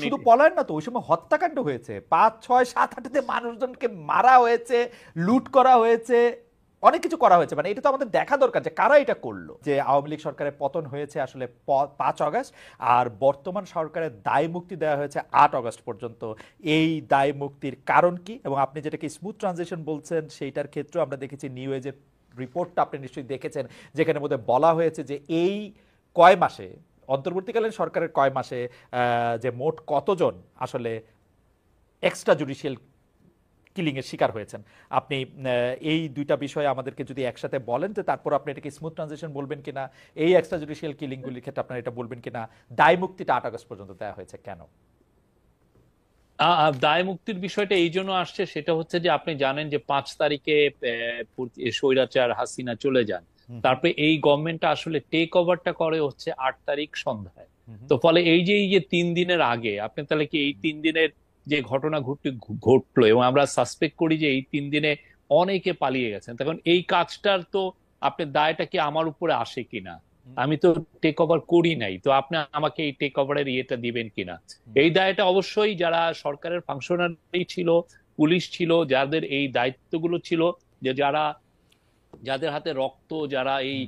শুধু পলায়ন না তো, ওই সময় হত্যাকাণ্ড হয়েছে, ৫, ৬, ৭, ৮তে মানুষজনকে মারা হয়েছে, লুট করা হয়েছে, অনেক কিছু করা হয়েছে। মানে এটা তো আমাদের দেখা দরকার যে কারা এটা করলো। যে আওয়ামী লীগ সরকারের পতন হয়েছে আসলে ৫ আগস্ট, আর বর্তমান সরকারের দায় মুক্তি দেওয়া হয়েছে ৮ আগস্ট পর্যন্ত। এই দায় মুক্তির কারণ কি, এবং আপনি যেটাকে স্মুথ ট্রানজিশন বলছেন সেইটার ক্ষেত্রেও আমরা দেখেছি নিউ এজের রিপোর্টটা আপনি নিশ্চয়ই দেখেছেন, যেখানে মধ্যে বলা হয়েছে যে এই কয় মাসে, অন্তর্বর্তীকালীন সরকারের কয় মাসে যে মোট কতজন আসলে এক্সট্রা জুডিশিয়াল কিলিং এর শিকার হয়েছেন। আপনি এই দুইটা বিষয় আমাদেরকে যদি একসাথে বলেন, তো তারপর আপনি এটাকে স্মুথ ট্রানজিশন বলবেন কিনা, এই এক্সট্রা জুডিশিয়াল কিলিংগুলির ক্ষেত্রে আপনারা এটা বলবেন কিনা, দায় মুক্তিটা ৮ আগস্ট পর্যন্ত দেওয়া হয়েছে কেন? দায় মুক্তির বিষয়টা এই জন্য আসছে, সেটা হচ্ছে যে আপনি জানেন যে ৫ তারিখে স্বৈরাচার হাসিনা চলে যান। তারপরে এই গভর্নমেন্টটা আসলে টেক ওভারটা করে হচ্ছে ৮ তারিখ সন্ধ্যায়। তো ফলে এই যে ৩ দিনের আগে আপনি তাহলে কি এই ৩ দিনের যে ঘটনা ঘটলো, এবং আমরা সাসপেক্ট করি যে এই ৩ দিনে অনেকে পালিয়ে গেছেন, তখন এই কাজটার তো আপনি দায়টা কি আমার উপরে আসে কিনা? আমি তো টেক ওভার করি নাই, তো আপনি আমাকে এই টেক ওভারের ইয়েটা দিবেন কিনা? এই দায়টা অবশ্যই যারা সরকারের ফাংশনারি ছিল, পুলিশ ছিল, যাদের এই দায়িত্বগুলো ছিল, যে যাদের হাতে রক্ত, যারা এই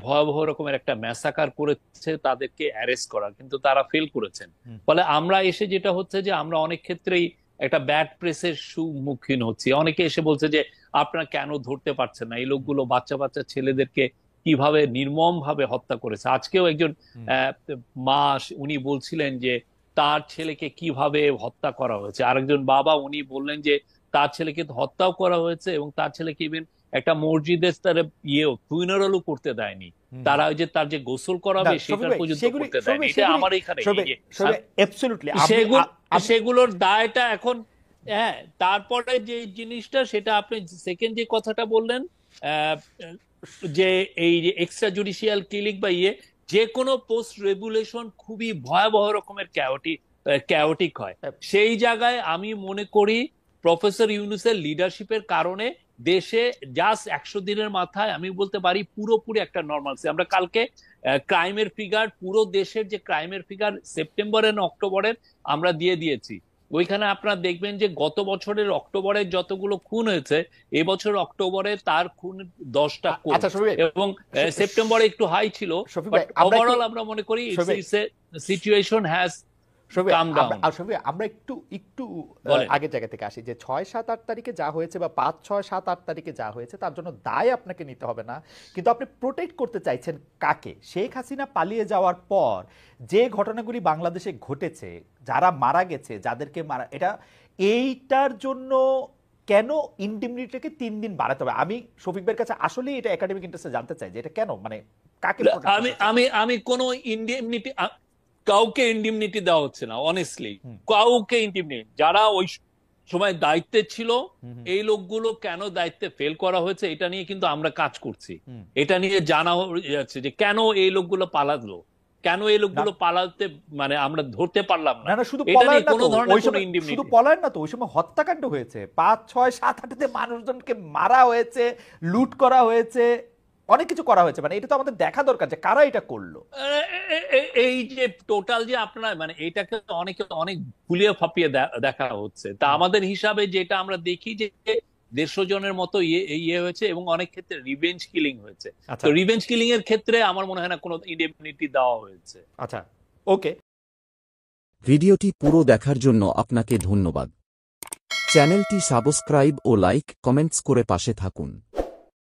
ভয়াবহ রকমের একটা ম্যাসাকার করেছে, তাদেরকে অ্যারেস্ট করার, কিন্তু তারা ফেল করেছেন। ফলে আমরা এসে যেটা হচ্ছে যে আমরা অনেক ক্ষেত্রেই একটা ব্যাড প্রেসের সম্মুখীন হচ্ছি। অনেকে এসে বলছে যে আপনারা কেন ধরতে পারছেন না, এই লোকগুলো বাচ্চা বাচ্চা ছেলেদেরকে কিভাবে নির্মম ভাবে হত্যা করেছে। আজকেও একজন মা উনি বলছিলেন যে তার ছেলেকে কিভাবে হত্যা করা হয়েছে। আরেকজন বাবা উনি বললেন যে তার ছেলেকে হত্যাও করা হয়েছে, এবং তার ছেলেকে ইভেন একটা মসজিদের তার ফুইনারালও করতে দেয়নি। তারা ওই যে তার যে গোসল করাবে সেটা পর্যন্ত করতে দেয়নি। এটা আমার এখানে সেগুলোর দায়টা এখন। হ্যাঁ, তারপরে যে জিনিসটা, সেটা আপনি সেকেন্ড যে কথাটা বললেন, যে এই যে এক্সট্রা জুডিশিয়াল কিলিং বা যে কোনো পোস্ট রেগুলেশন খুবই ভয়াবহ রকমের ক্যাওটিক হয়। সেই জায়গায় আমি মনে করি প্রফেসর ইউনূসের লিডারশিপের কারণে দেশে জাস্ট ১০০ দিনের মাথায় আমি বলতে পারি পুরোপুরি একটা নর্মালসি। আমরা কালকে ক্রাইমের ফিগার, পুরো দেশের যে ক্রাইমের ফিগার সেপ্টেম্বরের না অক্টোবরের আমরা দিয়েছি। ওইখানে আপনারা দেখবেন যে গত বছরের অক্টোবরে যতগুলো খুন হয়েছে, এবছর অক্টোবরে তার খুন 10টা কম, এবং সেপ্টেম্বরে একটু হাই ছিল। ওভারঅল আমরা মনে করি সিচুয়েশন হ্যাজ আমরা একটু আগের জায়গা থেকে আসি, যে ৬, ৭, ৮ তারিখে যা হয়েছে, বা ৫, ৬, ৭, ৮ তারিখে যা হয়েছে, তার জন্য দায় আপনাকে নিতে হবে না, কিন্তু আপনি প্রোটেক্ট করতে চাইছেন কাকে? শেখ হাসিনা পালিয়ে যাওয়ার পর যে ঘটনাগুলি বাংলাদেশে ঘটেছে, যারা মারা গেছে, যাদেরকে মারা, এইটার জন্য কেন ইনডিমনিটিকে ৩ দিন বাড়াতে হবে? আমি শফিক ভাইয়ের কাছে আসলে এটা একাডেমিক ইন্টারেস্টে জানতে চাই যে এটা কেন, মানে কাকে? আমি কোন ইনডিমনিটি, কাউকে ইনডিমনিটি দেওয়া হচ্ছে না, অনেস্টলি কাউকে ইনডিমনিটি। যারা ওই সময় দায়িত্বে ছিল, এই লোকগুলো কেন দায়িত্বে ফেল করা হয়েছে এটা নিয়ে কিন্তু আমরা কাজ করছি। এটা নিয়ে জানা যাচ্ছে যে কেন এই লোকগুলো পালালো, কেন এই লোকগুলো পালাতে মানে আমরা ধরতে পারলাম না। শুধু পলায়ন না তো, ওই সময় হত্যাকাণ্ড হয়েছে, ৫, ৬, ৭, ৮তে মানুষজনকে মারা হয়েছে, লুট করা হয়েছে, অনেক কিছু করা হয়েছে। মানে এটা তো আমাদের দেখা দরকার যে কারা এটা করলো। এই যে টোটাল যে আপনার মানে এটাকে অনেকে অনেক ভুলিয়ে ফাঁপিয়ে দেখা হচ্ছে। তা আমাদের হিসাবে যেটা আমরা দেখি যে ১৫০ জনের মতো ইয়ে হয়েছে, এবং অনেক ক্ষেত্রে রিভেঞ্জ কিলিং হয়েছে। তো রিভেঞ্জ কিলিং এর ক্ষেত্রে আমার মনে হয় না কোনো ইনডেমনিটি দেওয়া হয়েছে। আচ্ছা, ওকে। ভিডিওটি পুরো দেখার জন্য আপনাকে ধন্যবাদ। চ্যানেলটি সাবস্ক্রাইব ও লাইক, কমেন্টস করে পাশে থাকুন।